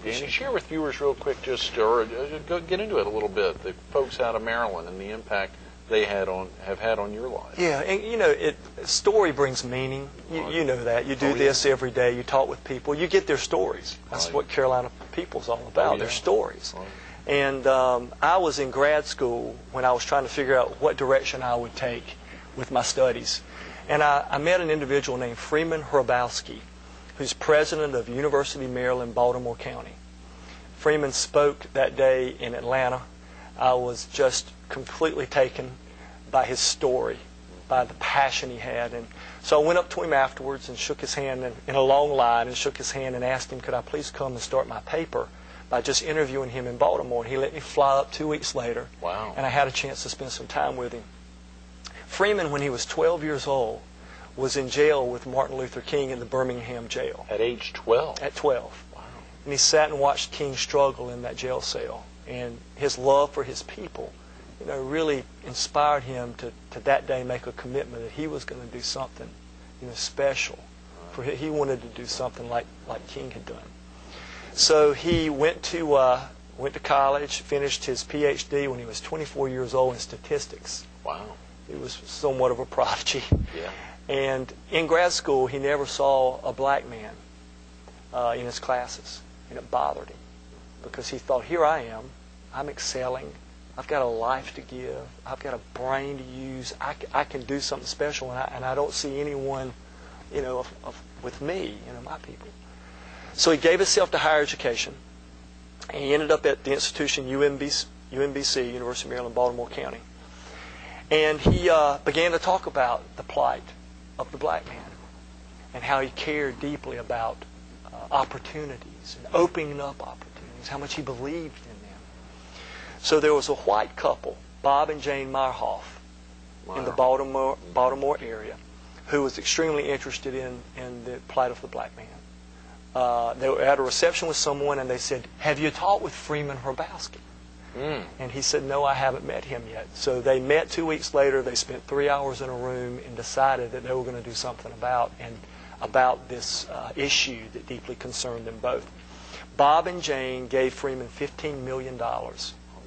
Danny, share with viewers real quick, get into it a little bit, the folks out of Maryland and the impact they have had on your life. Yeah, and story brings meaning. You know that. You do this every day. You talk with people. You get their stories. That's what Carolina People's all about, their stories. And I was in grad school when I was trying to figure out what direction I would take with my studies. And I met an individual named Freeman Hrabowski, who's president of University of Maryland, Baltimore County. Freeman spoke that day in Atlanta. I was just completely taken by his story, by the passion he had. And so I went up to him afterwards and shook his hand in a long line and shook his hand and asked him, could I please come and start my paper by just interviewing him in Baltimore. And he let me fly up 2 weeks later. Wow. And I had a chance to spend some time with him. Freeman, when he was 12 years old, was in jail with Martin Luther King in the Birmingham jail. At age 12? At 12. Wow. And he sat and watched King struggle in that jail cell. And his love for his people, really inspired him to that day make a commitment that he was going to do something, special. He wanted to do something like King had done. So he went to college, finished his PhD when he was 24 years old in statistics. Wow. He was somewhat of a prodigy. Yeah. And in grad school, he never saw a black man in his classes, and it bothered him because he thought, here I am, I'm excelling, I've got a life to give, I've got a brain to use, I can do something special, and I don't see anyone, with me, my people. So he gave himself to higher education, and he ended up at the institution UMBC, University of Maryland, Baltimore County. And he began to talk about the plight of the black man and how he cared deeply about opportunities and opening up opportunities, how much he believed in them. So there was a white couple, Bob and Jane Meyerhoff, in the Baltimore area, who was extremely interested in the plight of the black man. They were at a reception with someone, and they said, have you talked with Freeman Hrabowski? And he said, no, I haven't met him yet. So they met 2 weeks later. They spent 3 hours in a room and decided that they were going to do something about this issue that deeply concerned them both. Bob and Jane gave Freeman $15 million. Oh,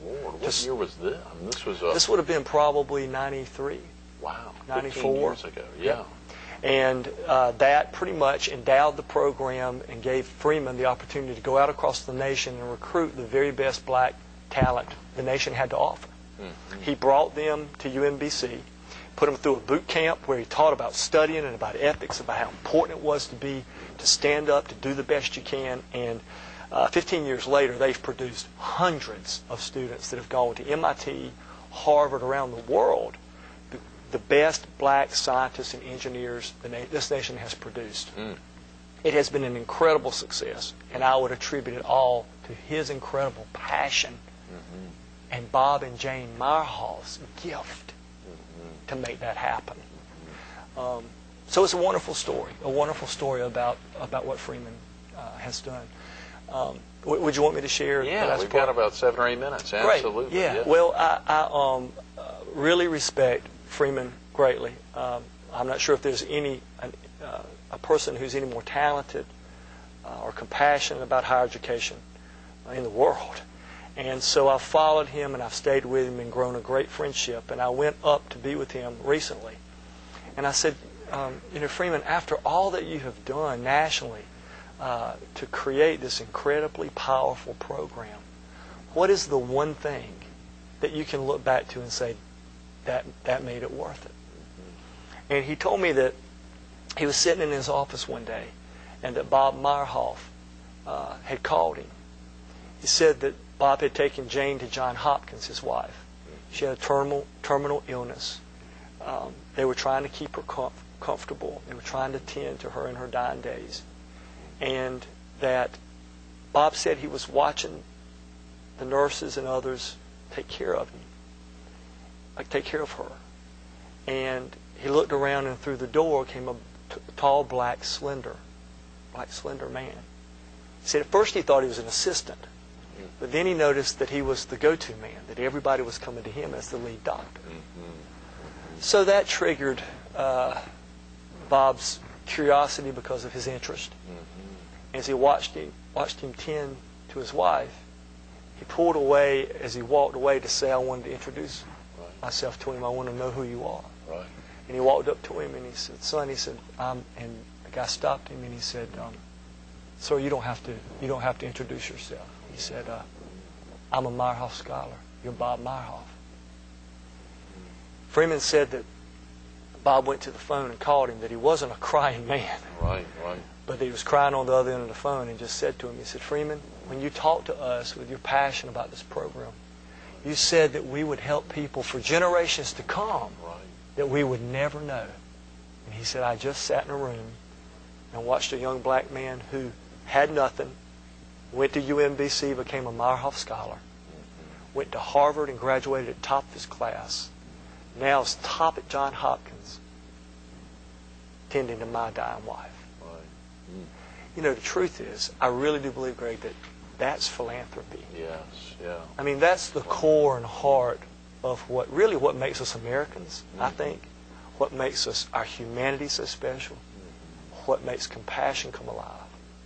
Lord, what year was this? I mean, this would have been probably 93. Wow, 94 15 years ago, yeah. And that pretty much endowed the program and gave Freeman the opportunity to go out across the nation and recruit the very best black talent the nation had to offer. Mm-hmm. He brought them to UMBC, put them through a boot camp where he taught about studying and about ethics, about how important it was to stand up, to do the best you can. And 15 years later, they've produced hundreds of students that have gone to MIT, Harvard, around the world, the best black scientists and engineers this nation has produced. It has been an incredible success, and I would attribute it all to his incredible passion and Bob and Jane Meyerhoff's gift to make that happen. So it's a wonderful story about what Freeman has done. Would you want me to share? Yeah, we've got about 7 or 8 minutes. Absolutely. Great. Yeah. Well, I really respect Freeman greatly. I'm not sure if there's a person who's any more talented or compassionate about higher education in the world. And so I've followed him and I've stayed with him and grown a great friendship. And I went up to be with him recently. And I said, Freeman, after all that you have done nationally to create this incredibly powerful program, what is the one thing that you can look back to and say, that made it worth it? And he told me that he was sitting in his office one day and that Bob Meyerhoff had called him. He said that Bob had taken Jane to Johns Hopkins, his wife. She had a terminal illness. They were trying to keep her comfortable. They were trying to tend to her in her dying days. And that Bob said he was watching the nurses and others take care of her. And he looked around, and through the door came a tall, black, slender man. He said at first he thought he was an assistant, but then he noticed that he was the go-to man, that everybody was coming to him as the lead doctor. So that triggered Bob's curiosity because of his interest. As he watched him tend to his wife, he pulled away as he walked away to say, I wanted to introduce myself to him. I want to know who you are. Right. And he walked up to him and he said, son, he said, and the guy stopped him and he said, sir, you don't have to introduce yourself. He said, I'm a Meyerhoff scholar. You're Bob Meyerhoff. Freeman said that Bob went to the phone and called him, that he wasn't a crying man. Right. But that he was crying on the other end of the phone, and just said to him, he said, Freeman, when you talked to us with your passion about this program, you said that we would help people for generations to come that we would never know. And he said, I just sat in a room and watched a young black man who had nothing, went to UMBC, became a Meyerhoff scholar, went to Harvard and graduated at top of his class, now is top at Johns Hopkins, tending to my dying wife. You know, the truth is, I really do believe, Greg, that that's philanthropy. Yes, yeah. I mean, that's the core and heart of what makes us Americans, I think. What makes us, our humanity so special. What makes compassion come alive.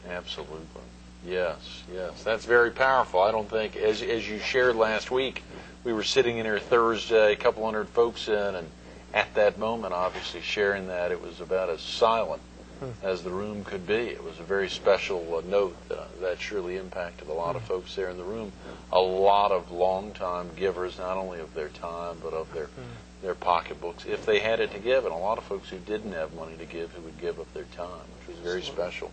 Absolutely. Yes. That's very powerful. I don't think, as you shared last week, we were sitting in here Thursday, a couple hundred folks in, and at that moment, obviously, sharing that, it was about as silent as the room could be. It was a very special note that surely impacted a lot of folks there in the room. A lot of long-time givers, not only of their time, but of their pocketbooks, if they had it to give, and a lot of folks who didn't have money to give, who would give up their time, which was very special.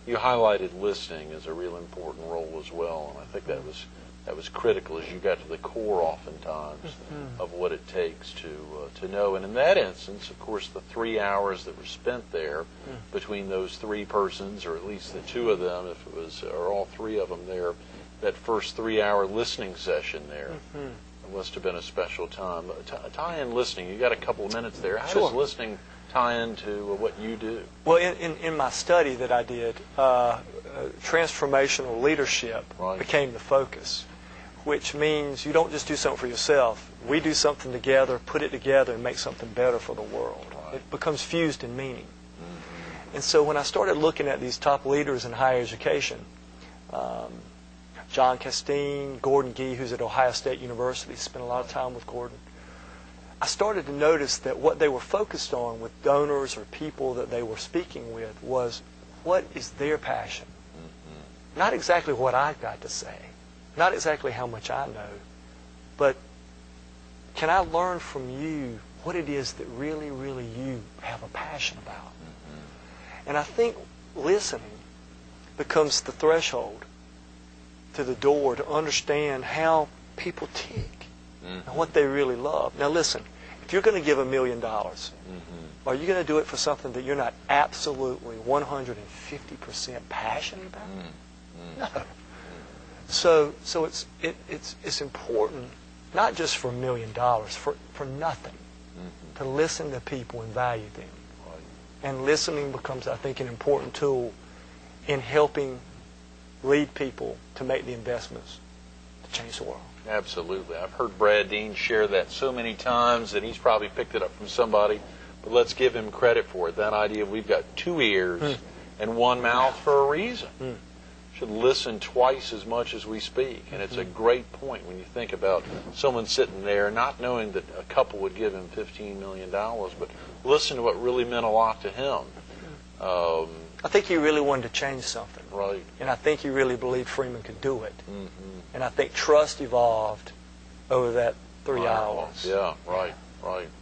You highlighted listening as a real important role as well, and I think that was critical as you got to the core oftentimes of what it takes to know. And in that instance, of course, the 3 hours that were spent there between those three persons, or at least the two of them, if it was, or all three of them there, that first 3 hour listening session there, it must have been a special time. Tie in listening. You got a couple of minutes there. How does listening tie into what you do? Well, in my study that I did, transformational leadership became the focus, which means you don't just do something for yourself. We do something together, put it together, and make something better for the world. It becomes fused in meaning. And so when I started looking at these top leaders in higher education, John Castine, Gordon Gee, who's at Ohio State University, spent a lot of time with Gordon, I started to notice that what they were focused on with donors or people that they were speaking with was, what is their passion? Not exactly what I've got to say, not exactly how much I know, but can I learn from you what it is that really, really you have a passion about? And I think listening becomes the threshold to the door to understand how people tick and what they really love. Now listen, if you're going to give $1 million, are you going to do it for something that you're not absolutely 150% passionate about? No. So it's important, not just for $1 million, for nothing, to listen to people and value them. And listening becomes, I think, an important tool in helping lead people to make the investments to change the world. Absolutely. I've heard Brad Dean share that so many times that he's probably picked it up from somebody, but let's give him credit for it. That idea of we've got 2 ears and 1 mouth for a reason. Should listen twice as much as we speak. And it's a great point when you think about someone sitting there not knowing that a couple would give him $15 million, but listen to what really meant a lot to him. I think he really wanted to change something. Right. And I think he really believed Freeman could do it. And I think trust evolved over that 3 hours. Yeah, right.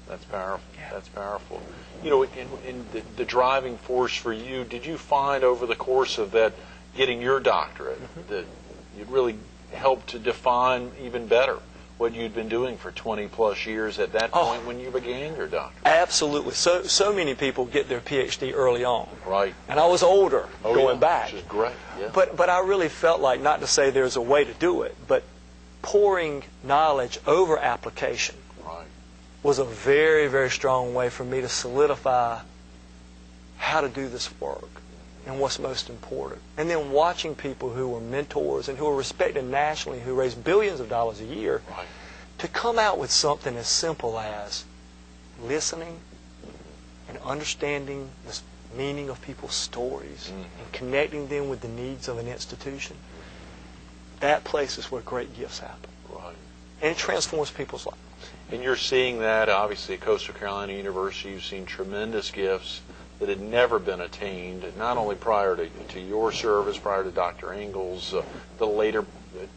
That's powerful. Yeah. That's powerful. You know, in the driving force for you, did you find over the course of that getting your doctorate that it really helped to define even better what you'd been doing for 20 plus years at that point when you began your doctorate? Absolutely. So many people get their PhD early on. Right. And I was older going back. Which is great. Yeah. But I really felt like, not to say there's a way to do it, but pouring knowledge over application was a very, very strong way for me to solidify how to do this work and what's most important. And then watching people who were mentors and who were respected nationally, who raised billions of dollars a year, to come out with something as simple as listening and understanding the meaning of people's stories and connecting them with the needs of an institution. that place is where great gifts happen. Right. And it transforms people's lives. And you're seeing that, obviously, at Coastal Carolina University. You've seen tremendous gifts that had never been attained, not only prior to your service, prior to Dr. Engels, the later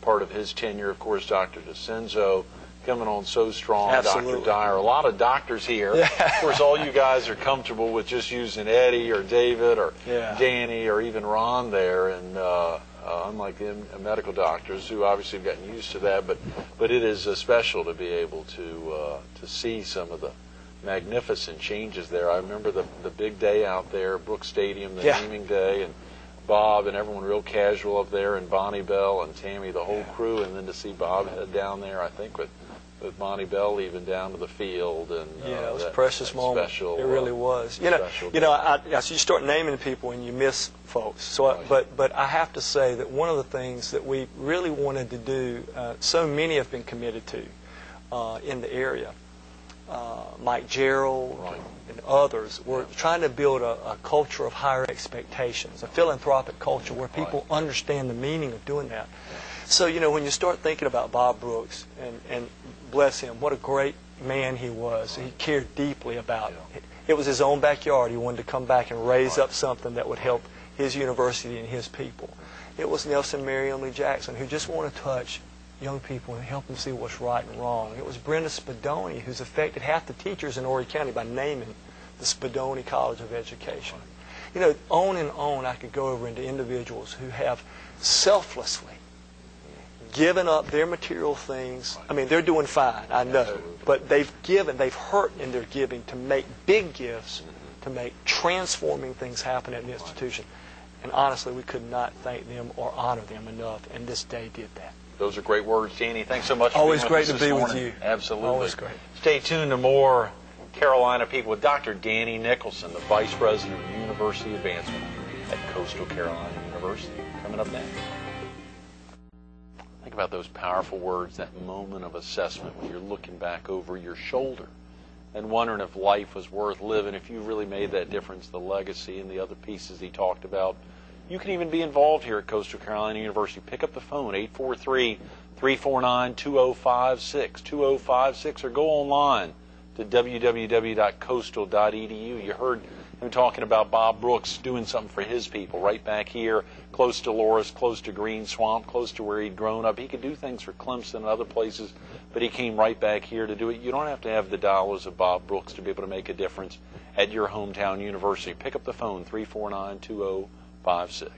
part of his tenure, of course, Dr. DeCenzo, coming on so strong, Absolutely. Dr. Dyer, a lot of doctors here. Yeah. Of course, all you guys are comfortable with just using Eddie or David or Danny or even Ron there, and unlike the medical doctors who obviously have gotten used to that, but it is special to be able to see some of the magnificent changes there. I remember the big day out there, Brooks Stadium, the naming day, and Bob and everyone real casual up there, and Bonnie Bell and Tammy, the whole crew, and then to see Bob head down there, I think with Bonnie Bell even down to the field, and it was a precious moment. Special, it really was. As you start naming people and you miss folks. So, but I have to say that one of the things that we really wanted to do, so many have been committed to in the area. Mike Gerald and others, we're trying to build a culture of higher expectations, a philanthropic culture where people understand the meaning of doing that. So, when you start thinking about Bob Brooks, and bless him, what a great man he was. He cared deeply about it. It was his own backyard. He wanted to come back and raise up something that would help his university and his people. It was Nelson Mary Emily Jackson, who just wanted to touch young people and help them see what's right and wrong. It was Brenda Spadoni, who's affected half the teachers in Horry County by naming the Spadoni College of Education. On and on I could go over into individuals who have selflessly given up their material things. I mean, they're doing fine, I know, but they've hurt in their giving to make big gifts, to make transforming things happen at an institution. And honestly, we could not thank them or honor them enough, and this day did that. Those are great words, Danny. Thanks so much for Always being great with us to be this with morning. you. Absolutely. Always great. Stay tuned to more Carolina People with Dr. Danny Nicholson, the Vice President of University Advancement at Coastal Carolina University. Coming up next. Think about those powerful words, that moment of assessment when you're looking back over your shoulder and wondering if life was worth living, if you really made that difference, the legacy and the other pieces he talked about. You can even be involved here at Coastal Carolina University. Pick up the phone, 843-349-2056, or go online to www.coastal.edu. You heard him talking about Bob Brooks doing something for his people right back here, close to Loris, close to Green Swamp, close to where he'd grown up. He could do things for Clemson and other places, but he came right back here to do it. You don't have to have the dollars of Bob Brooks to be able to make a difference at your hometown university. Pick up the phone, 349-2056.